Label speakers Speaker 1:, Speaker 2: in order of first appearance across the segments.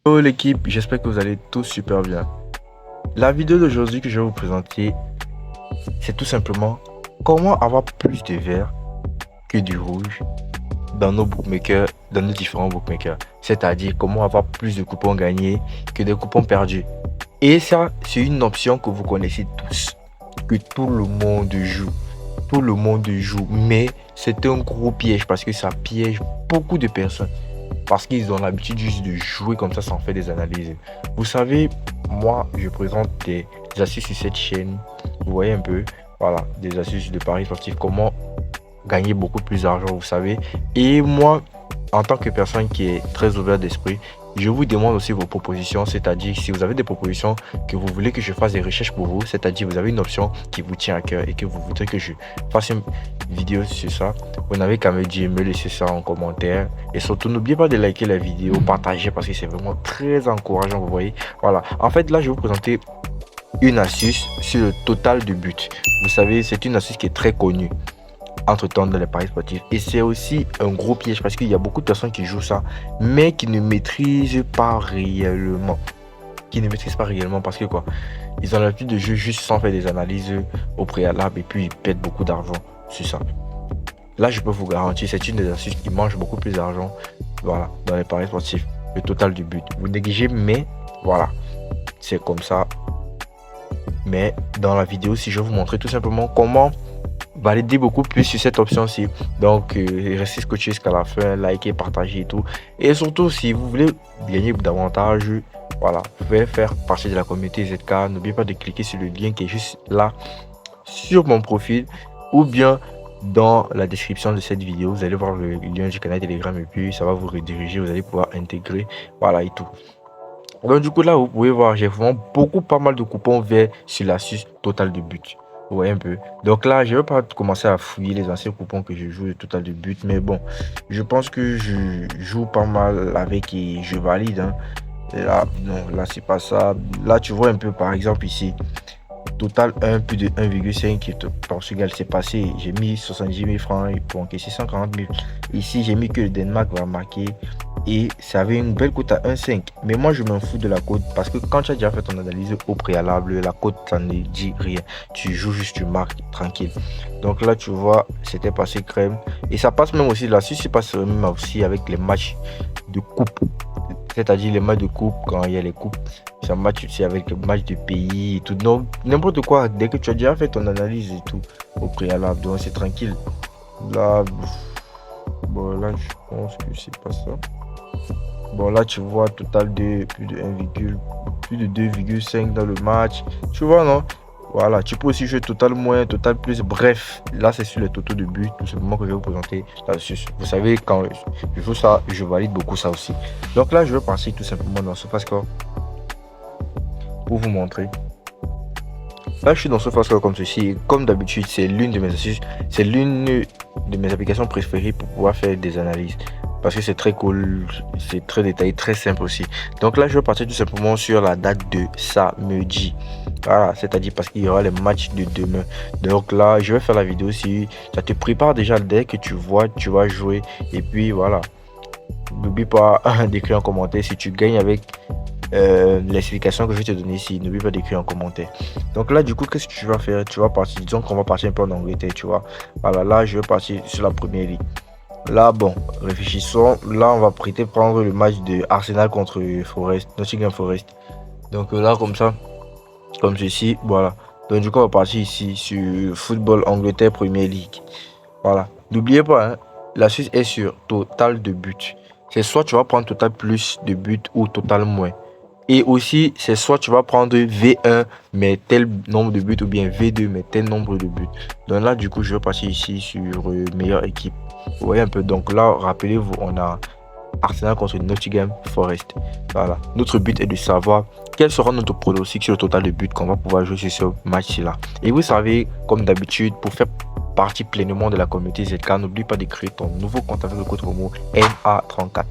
Speaker 1: Hello l'équipe, j'espère que vous allez tous super bien. La vidéo d'aujourd'hui que je vais vous présenter, c'est tout simplement comment avoir plus de vert que du rouge dans nos bookmakers, dans nos différents bookmakers. C'est-à-dire comment avoir plus de coupons gagnés que de coupons perdus. Et ça, c'est une option que vous connaissez tous, que tout le monde joue. Tout le monde joue, mais c'est un gros piège parce que ça piège beaucoup de personnes. Parce qu'ils ont l'habitude juste de jouer comme ça sans faire des analyses. Vous savez, moi, je présente des astuces sur cette chaîne. Vous voyez un peu, voilà, des astuces de paris sportifs, comment gagner beaucoup plus d'argent, vous savez. Et moi, en tant que personne qui est très ouverte d'esprit, je vous demande aussi vos propositions, c'est-à-dire si vous avez des propositions que vous voulez que je fasse des recherches pour vous, c'est-à-dire vous avez une option qui vous tient à cœur et que vous voudrez que je fasse une vidéo sur ça, vous n'avez qu'à me dire, me laisser ça en commentaire. Et surtout, n'oubliez pas de liker la vidéo, partager parce que c'est vraiment très encourageant, vous voyez. Voilà, en fait là, je vais vous présenter une astuce sur le total de buts. Vous savez, c'est une astuce qui est très connue entre-temps dans les paris sportifs. Et c'est aussi un gros piège parce qu'il y a beaucoup de personnes qui jouent ça, mais qui ne maîtrisent pas réellement. Qui ne maîtrisent pas réellement parce que quoi, ils ont l'habitude de jouer juste sans faire des analyses au préalable et puis ils perdent beaucoup d'argent sur ça. Là, je peux vous garantir, c'est une des astuces qui mange beaucoup plus d'argent, voilà, dans les paris sportifs. Le total du but. Vous négligez, mais voilà, c'est comme ça. Mais dans la vidéo, si je vais vous montrer tout simplement comment valider beaucoup plus sur cette option-ci. Donc, restez scotché jusqu'à la fin, likez, partagez et tout. Et surtout, si vous voulez gagner davantage, voilà, vous pouvez faire partie de la communauté ZK. N'oubliez pas de cliquer sur le lien qui est juste là sur mon profil ou bien dans la description de cette vidéo. Vous allez voir le lien du canal Telegram et puis ça va vous rediriger. Vous allez pouvoir intégrer, voilà et tout. Donc, du coup, là, vous pouvez voir, j'ai vraiment pas mal de coupons verts sur l'astuce totale de but. Vous voyez un peu. Donc là, je ne vais pas commencer à fouiller les anciens coupons que je joue de total de but. Mais bon, je pense que je joue pas mal avec et je valide. Hein. Et là, non, là, c'est pas ça. Là, tu vois un peu, par exemple, ici. Total 1, plus de 1,5 Portugal, c'est passé. J'ai mis 70 000 francs pour encaisser 140 000. Ici, j'ai mis que le Danemark va marquer. Et ça avait une belle cote à 1,5. Mais moi, je m'en fous de la cote parce que quand tu as déjà fait ton analyse au préalable, la cote, ça ne dit rien. Tu joues juste, tu marques tranquille. Donc là, tu vois, c'était passé crème. Et ça passe même aussi, là, si ça passe même aussi avec les matchs de coupe. C'est-à-dire les matchs de coupe, quand il y a les coupes, ça match aussi avec les matchs de pays et tout. Donc, n'importe quoi, dès que tu as déjà fait ton analyse et tout au préalable, donc c'est tranquille. Là, bon, là, je pense que c'est pas ça. Bon, là, tu vois, total de plus de 2,5 dans le match. Tu vois, non? Voilà, tu peux aussi jouer total moins, total plus. Bref, là, c'est sur les totaux de but, tout simplement que je vais vous présenter là-dessus. Vous savez, quand je joue ça, je valide beaucoup ça aussi. Donc là, je vais passer tout simplement dans SofaScore pour vous montrer. Là, je suis dans SofaScore comme ceci. Et comme d'habitude, c'est l'une de mes astuces, c'est l'une de mes applications préférées pour pouvoir faire des analyses. Parce que c'est très cool, c'est très détaillé, très simple aussi. Donc là, je vais partir tout simplement sur la date de samedi. Voilà, c'est-à-dire parce qu'il y aura les matchs de demain. Donc là, je vais faire la vidéo si ça te prépare déjà dès que tu vois, tu vas jouer. Et puis voilà, n'oublie pas d'écrire en commentaire si tu gagnes avec l'explication que je vais te donner ici. N'oublie pas d'écrire en commentaire. Donc là, du coup, qu'est-ce que tu vas faire? Tu vas partir, disons qu'on va partir un peu en Angleterre, tu vois. Voilà, là, je vais partir sur la première ligue. Là, bon, réfléchissons. Là, on va prendre le match de Arsenal contre Nottingham Forest. Donc là, comme ça, comme ceci, voilà. Donc du coup, on va partir ici sur Football Angleterre Premier League. Voilà. N'oubliez pas, hein, la Suisse est sur total de buts. C'est soit tu vas prendre total plus de buts ou total moins. Et aussi, c'est soit tu vas prendre V1 mais tel nombre de buts ou bien V2 mais tel nombre de buts. Donc là, du coup, je vais passer ici sur meilleure équipe. Vous voyez un peu. Donc là, rappelez-vous, on a Arsenal contre Nottingham Forest. Voilà. Notre but est de savoir quel sera notre pronostic sur le total de buts qu'on va pouvoir jouer sur ce match-là. Et vous savez, comme d'habitude, pour faire partie pleinement de la communauté ZK, n'oublie pas de créer ton nouveau compte avec le code promo NA34.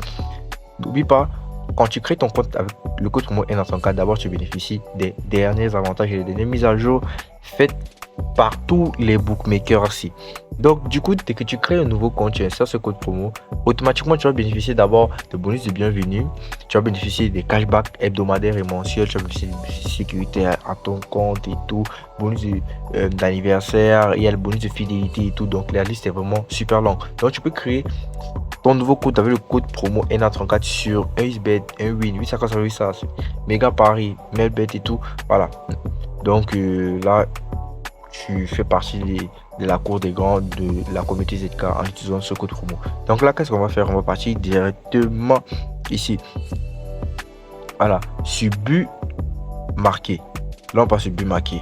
Speaker 1: N'oublie pas, quand tu crées ton compte avec le code promo NA34, d'abord tu bénéficies des derniers avantages et des dernières mises à jour faites par tous les bookmakers aussi. Donc, du coup, dès que tu crées un nouveau compte, tu insères ce code promo, automatiquement, tu vas bénéficier d'abord de bonus de bienvenue, tu vas bénéficier des cashbacks hebdomadaires et mensuels, tu vas bénéficier de sécurité à ton compte et tout, bonus d'anniversaire, il y a le bonus de fidélité et tout. Donc, la liste est vraiment super longue. Donc, tu peux créer ton nouveau code avec le code promo NA34 sur un XBet, un Win, 850, ça, Méga Paris, Melbet et tout. Voilà. Donc, là, tu fais partie de la cour des grands de la communauté ZK en utilisant ce code promo. Donc là, qu'est-ce qu'on va faire? On va partir directement ici. Voilà, sur but marqué. Là, on passe sur but marqué.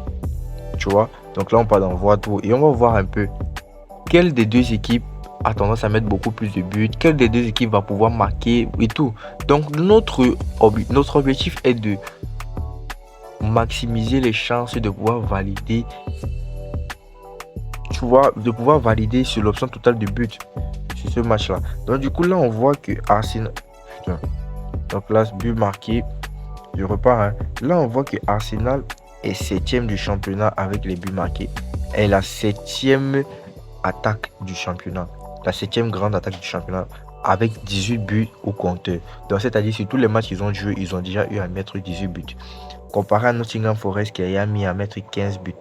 Speaker 1: Tu vois? Donc là, on part dans voir tout et on va voir un peu quelle des deux équipes a tendance à mettre beaucoup plus de buts, quelle des deux équipes va pouvoir marquer et tout. Donc notre objectif est de maximiser les chances de pouvoir valider, tu vois, de pouvoir valider sur l'option totale de but sur ce match là. Donc du coup là on voit que Arsenal, putain. Donc là but marqué, je repars, hein. Là on voit que Arsenal est 7e du championnat avec les buts marqués, et la 7e attaque du championnat, la 7e grande attaque du championnat avec 18 buts au compteur. Donc c'est-à-dire sur tous les matchs qu'ils ont joué, ils ont déjà eu à mettre 18 buts. Comparé à Nottingham Forest qui a mis à mettre 15 buts.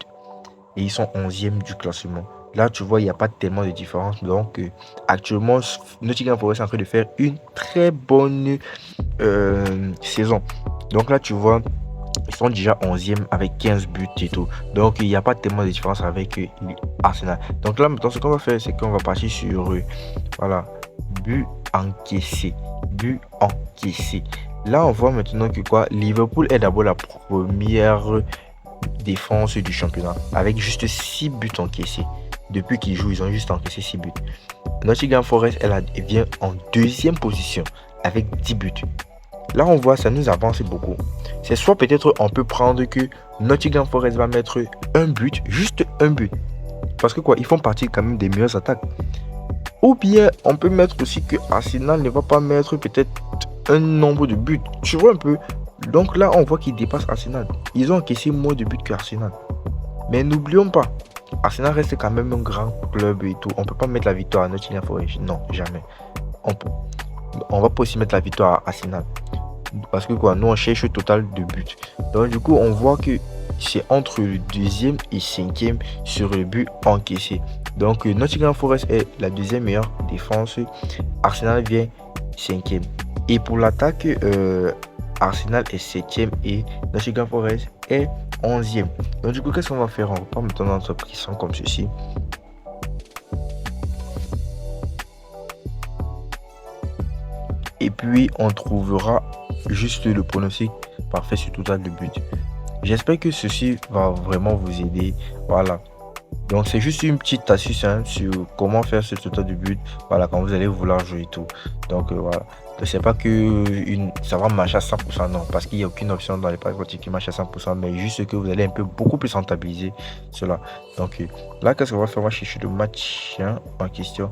Speaker 1: Et ils sont 11e du classement. Là, tu vois, il n'y a pas tellement de différence. Donc, actuellement, Nottingham Forest est en train de faire une très bonne saison. Donc là, tu vois, ils sont déjà 11e avec 15 buts et tout. Donc, il n'y a pas tellement de différence avec Arsenal. Donc là, maintenant, ce qu'on va faire, c'est qu'on va partir sur, voilà, but encaissé. But encaissé. Là, on voit maintenant que quoi, Liverpool est d'abord la première défense du championnat avec juste 6 buts encaissés. Depuis qu'ils jouent, ils ont juste encaissé 6 buts. Nottingham Forest, elle vient en 2e position avec 10 buts. Là, on voit, ça nous avance beaucoup. C'est soit peut-être on peut prendre que Nottingham Forest va mettre un but, juste un but. Parce que quoi, ils font partie quand même des meilleures attaques. Ou bien, on peut mettre aussi que Arsenal ne va pas mettre peut-être un nombre de buts. Tu vois un peu. Donc là, on voit qu'ils dépassent Arsenal. Ils ont encaissé moins de buts qu'Arsenal. Mais n'oublions pas, Arsenal reste quand même un grand club et tout. On peut pas mettre la victoire à Nottingham Forest. Non, jamais. On va pas aussi mettre la victoire à Arsenal. Parce que quoi, nous on cherche le total de buts. Donc du coup, on voit que c'est entre le 2e et 5e sur le but encaissé. Donc Nottingham Forest est la 2e meilleure défense. Arsenal vient 5e. Et pour l'attaque, Arsenal est 7e et Nottingham Forest est 11e. Donc du coup, qu'est-ce qu'on va faire? On reprend maintenant notre pression comme ceci. Et puis, on trouvera juste le pronostic parfait sur total de but. J'espère que ceci va vraiment vous aider. Voilà. Donc, c'est juste une petite astuce sur comment faire ce total de but. Voilà, quand vous allez vouloir jouer et tout. Donc, voilà. Donc, c'est pas que ça va marcher à 100%, non. Parce qu'il n'y a aucune option dans les paris sportifs qui marche à 100%. Mais juste que vous allez un peu beaucoup plus rentabiliser cela. Donc, là, qu'est-ce qu'on va faire? On va chercher le match en question.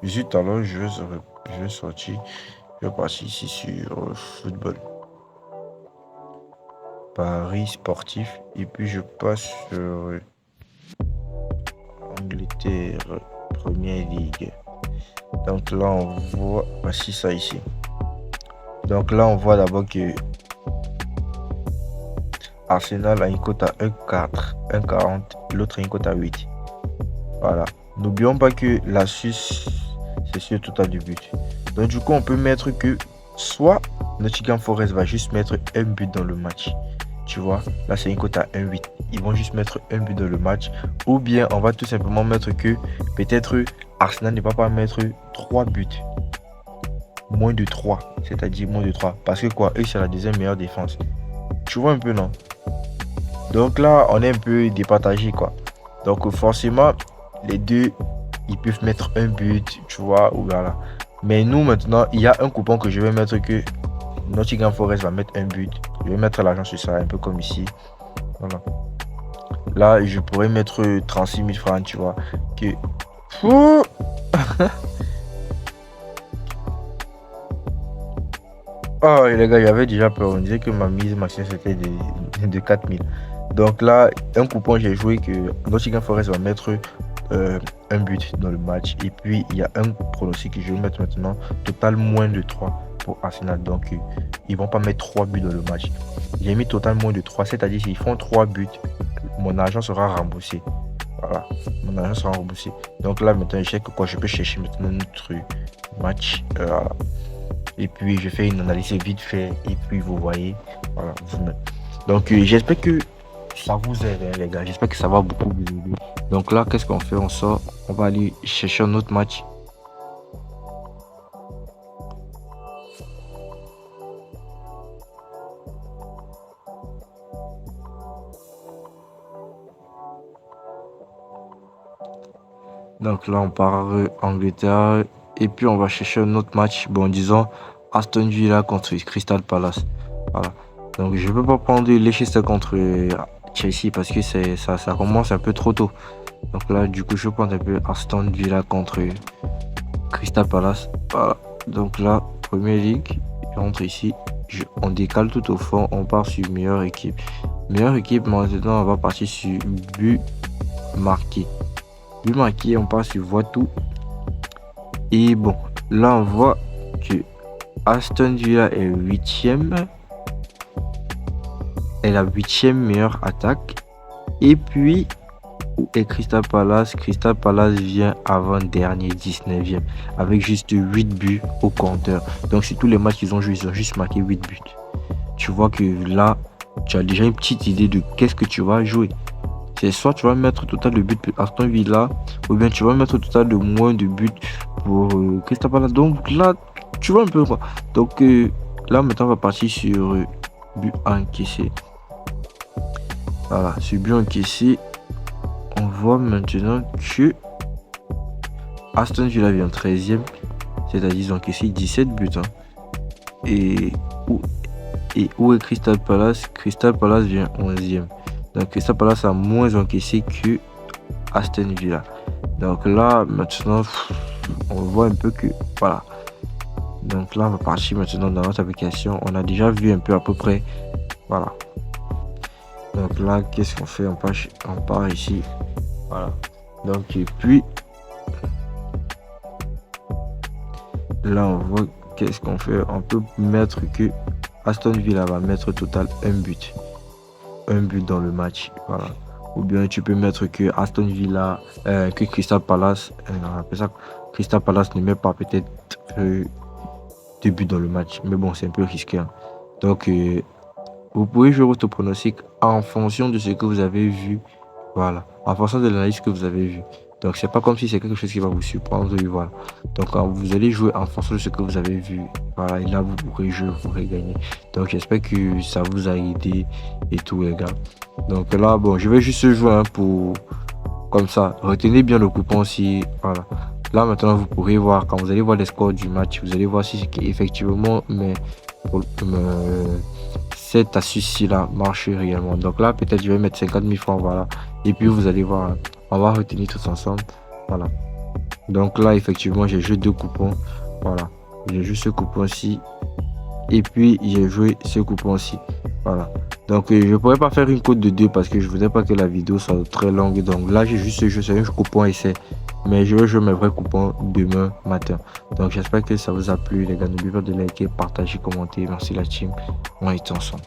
Speaker 1: Zut, alors je vais sortir. Je vais passer ici sur football. Paris sportif. Et puis je passe sur Angleterre, Première Ligue. Donc là on voit, voici ça ici. Donc là on voit d'abord que Arsenal a une cote à 1,4, 1,40, l'autre a une cote à 8. Voilà. N'oublions pas que la Suisse, c'est sur total du but. Donc du coup, on peut mettre que soit Nottingham Forest va juste mettre un but dans le match. Tu vois, là c'est une cote à 1,8. Ils vont juste mettre un but dans le match. Ou bien on va tout simplement mettre que peut-être Arsenal ne va pas mettre 3 buts. Moins de 3. C'est-à-dire moins de 3. Parce que quoi, eux c'est la 2e meilleure défense. Tu vois un peu, non? Donc là, on est un peu départagé quoi. Donc forcément, les deux, ils peuvent mettre un but, tu vois, ou voilà. Mais nous, maintenant, il y a un coupon que je vais mettre que Nottingham Forest va mettre un but. Je vais mettre l'argent sur ça, un peu comme ici. Voilà. Là, je pourrais mettre 36 000 francs, tu vois. Que... Oh, les gars, j'avais déjà peur. On disait que ma mise maximum, c'était de 4 000. Donc là, un coupon, j'ai joué que Nottingham Forest va mettre un but dans le match. Et puis, il y a un pronostic que je vais mettre maintenant, total moins de 3 pour Arsenal. Donc, ils vont pas mettre 3 buts dans le match. J'ai mis total moins de 3, c'est-à-dire s'ils font 3 buts, mon argent sera remboursé. Voilà, mon argent sera remboursé. Donc là, maintenant, je sais que quoi, je peux chercher maintenant notre match. Voilà. Et puis, je fais une analyse vite fait. Et puis, vous voyez, voilà, vous-même. Donc, j'espère que ça vous aide, hein, les gars. J'espère que ça va beaucoup vous aider. Donc là, qu'est-ce qu'on fait? On sort, on va aller chercher un autre match. Donc là, on part Angleterre. Et puis, on va chercher un autre match. Bon, disons Aston Villa contre Crystal Palace. Voilà. Donc, je ne peux pas prendre Leicester contre Chelsea parce que ça commence un peu trop tôt. Donc là, du coup, je vais prendre un peu Aston Villa contre Crystal Palace. Voilà. Donc là, Premier League, je rentre ici. On décale tout au fond. On part sur meilleure équipe. Meilleure équipe, maintenant, on va partir sur but marqué. But marqué, on part sur voit tout. Et bon, là, on voit que Aston Villa est 8e. est la 8e meilleure attaque. Et puis, où est Crystal Palace? Crystal Palace vient avant-dernier, 19e, avec juste 8 buts au compteur. Donc, sur tous les matchs qu'ils ont joué, ils ont juste marqué 8 buts. Tu vois que là, tu as déjà une petite idée de qu'est-ce que tu vas jouer. C'est soit tu vas mettre total de buts pour Aston Villa, ou bien tu vas mettre total de moins de buts pour Crystal Palace. Donc là, tu vois un peu quoi. Donc là, maintenant, on va partir sur but encaissé. Voilà, sur but encaissé, on voit maintenant que Aston Villa vient 13e, c'est-à-dire ils ont encaissé 17 buts. Hein. Et où est Crystal Palace? Crystal Palace vient 11e. Donc Crystal Palace a moins encaissé que Aston Villa. Donc là, maintenant, on voit un peu que, voilà. Donc là, on va partir maintenant dans notre application. On a déjà vu un peu à peu près, voilà. Donc là, qu'est-ce qu'on fait? On part ici, voilà. Donc et puis, là, on voit qu'est-ce qu'on fait. On peut mettre que Aston Villa va mettre au total un but dans le match, voilà. Ou bien tu peux mettre que Aston Villa, que Crystal Palace, on appelle ça Crystal Palace ne met pas peut-être 2 buts dans le match, mais bon, c'est un peu risqué. Hein. Donc, vous pouvez jouer votre pronostic en fonction de ce que vous avez vu, voilà, en fonction de l'analyse que vous avez vue. Donc, c'est pas comme si c'est quelque chose qui va vous surprendre, voilà. Donc, vous allez jouer en fonction de ce que vous avez vu, voilà, et là, vous pourrez jouer, vous pourrez gagner. Donc, j'espère que ça vous a aidé et tout, les gars. Donc là, bon, je vais juste jouer hein, pour comme ça. Retenez bien le coupon aussi, voilà. Là, maintenant, vous pourrez voir, quand vous allez voir les scores du match, vous allez voir si effectivement, cette astuce-ci là marche réellement. Donc là, peut-être je vais mettre 50 000 francs, voilà. Et puis vous allez voir, on va retenir tous ensemble, voilà. Donc là, effectivement, j'ai joué 2 coupons, voilà. J'ai joué ce coupon-ci. Et puis j'ai joué ce coupon-ci, voilà. Donc je ne pourrais pas faire une cote de 2 parce que je ne voudrais pas que la vidéo soit très longue. Donc là, j'ai juste joué un coupon essai. Mais je vais jouer mes vrais coupons demain matin. Donc j'espère que ça vous a plu, les gars. N'oubliez pas de liker, partager, commenter. Merci la team. On est ensemble.